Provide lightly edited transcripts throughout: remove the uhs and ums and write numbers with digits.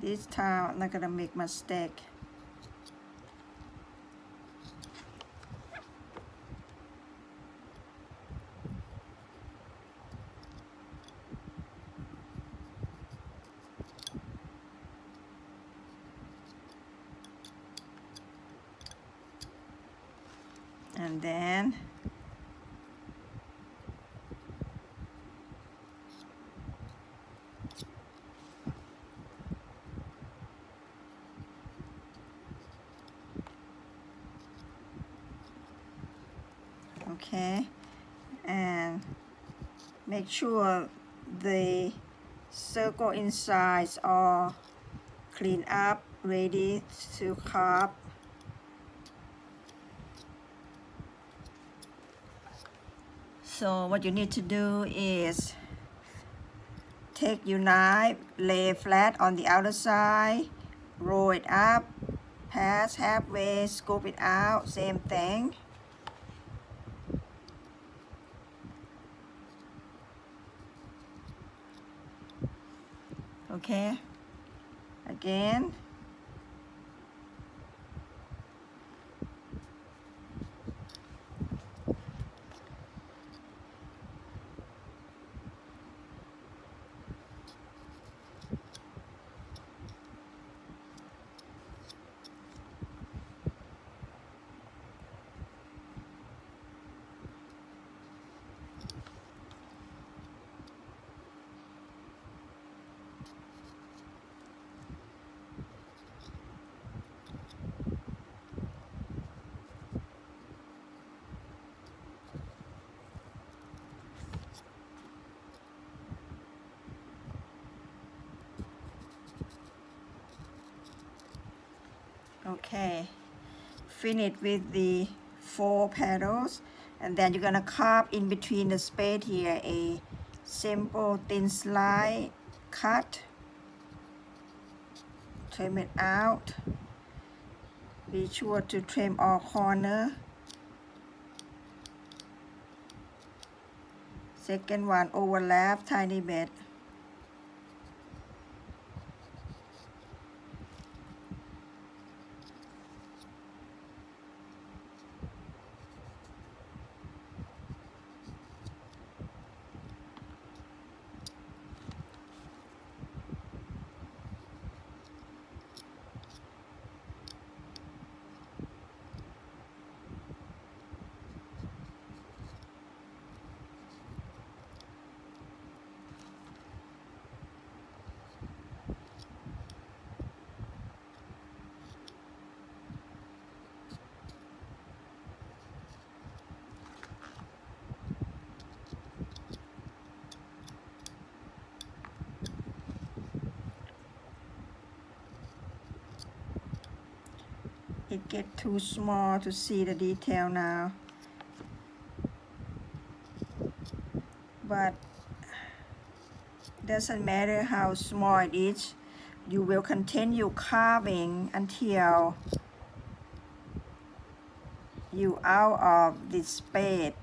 This time I'm not gonna make mistake. And then okay, and make sure the circle insides are clean up, ready to carve. So what you need to do is take your knife, lay flat on the outer side, roll it up, pass halfway, scoop it out, same thing. Okay, again. Okay, finish with the 4 petals, and then you're gonna carve in between the space here a simple thin slice cut. Trim it out. Be sure to trim all corner. Second one overlap tiny bit. It gets too small to see the detail now, but doesn't matter how small it is, you will continue carving until you out of this space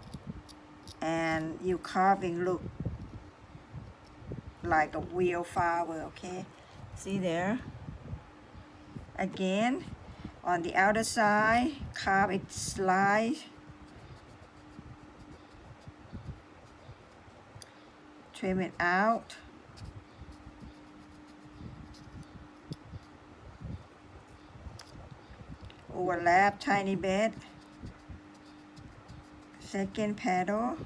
and your carving look like a real flower. Okay, see there? Again, on the outer side, carve it slice. Trim it out. Overlap tiny bit. Second petal.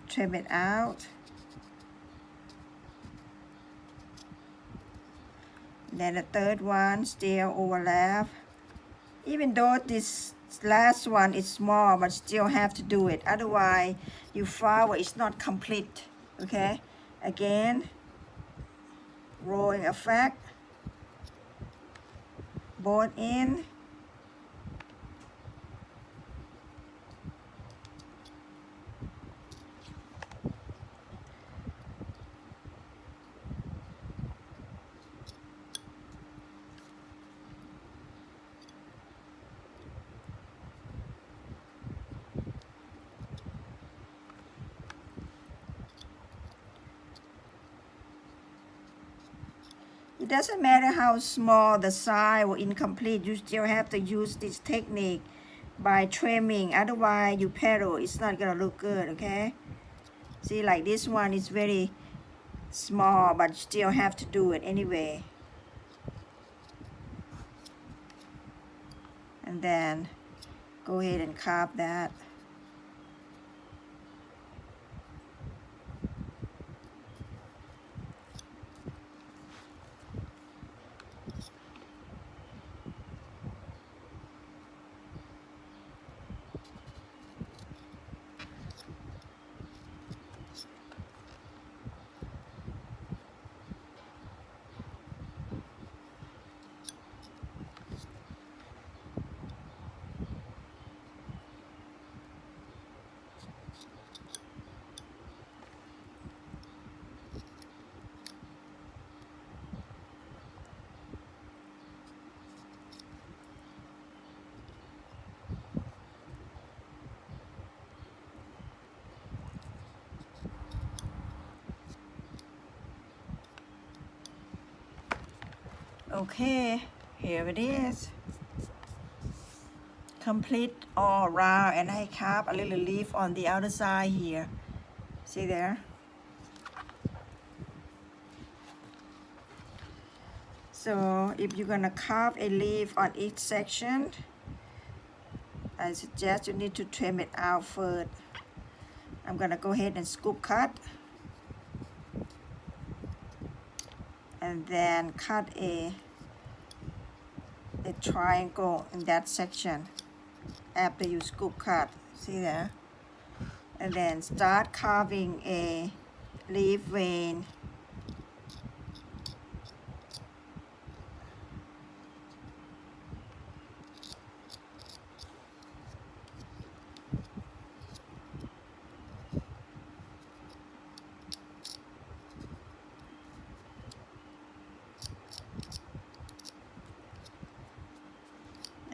Trim it out. Then the third one still overlap. Even though this last one is small, but still have to do it. Otherwise, your flower is not complete. Okay? Again, rolling effect. Both in. It doesn't matter how small the size or incomplete, you still have to use this technique by trimming, otherwise you petal, it's not gonna look good, okay? See, like this one is very small, but you still have to do it anyway. And then go ahead and carve that. Okay, here it is. Complete all around, and I carve a little leaf on the outer side here. See there? So if you're gonna carve a leaf on each section, I suggest you need to trim it out first. I'm gonna go ahead and scoop cut. And then cut a triangle in that section after you scoop cut. See there? And then start carving a leaf vein.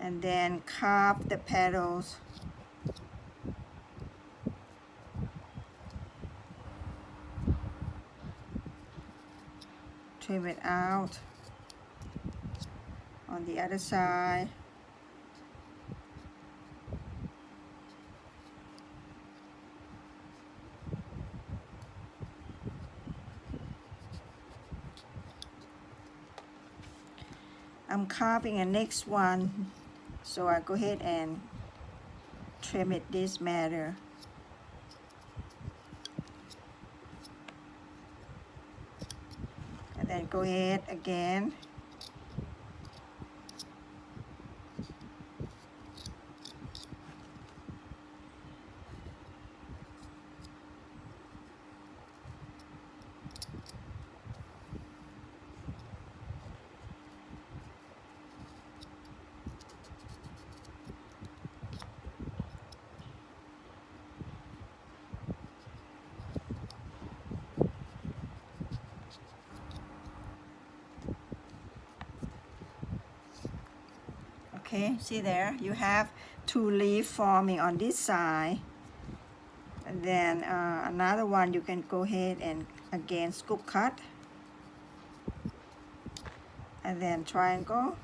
And then carve the petals. Trim it out on the other side. I'm carving a next one, so I go ahead and trim it this matter. And then go ahead again. Okay, see there, you have two leaves forming on this side, and then another one you can go ahead and again scoop cut, and then triangle.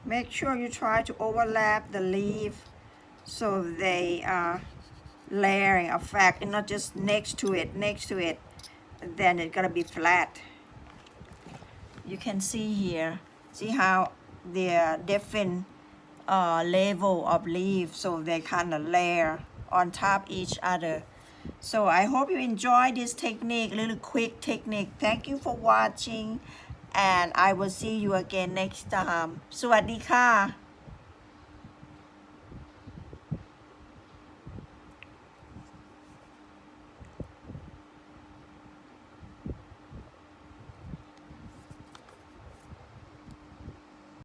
Make sure you try to overlap the leaf so they are layering effect and not just next to it, then it's gonna be flat. You can see here, see how they're different level of leaves, so they kind of layer on top each other. So I hope you enjoy this technique, little quick technique. Thank you for watching, and I will see you again next time. สวัสดีค่ะ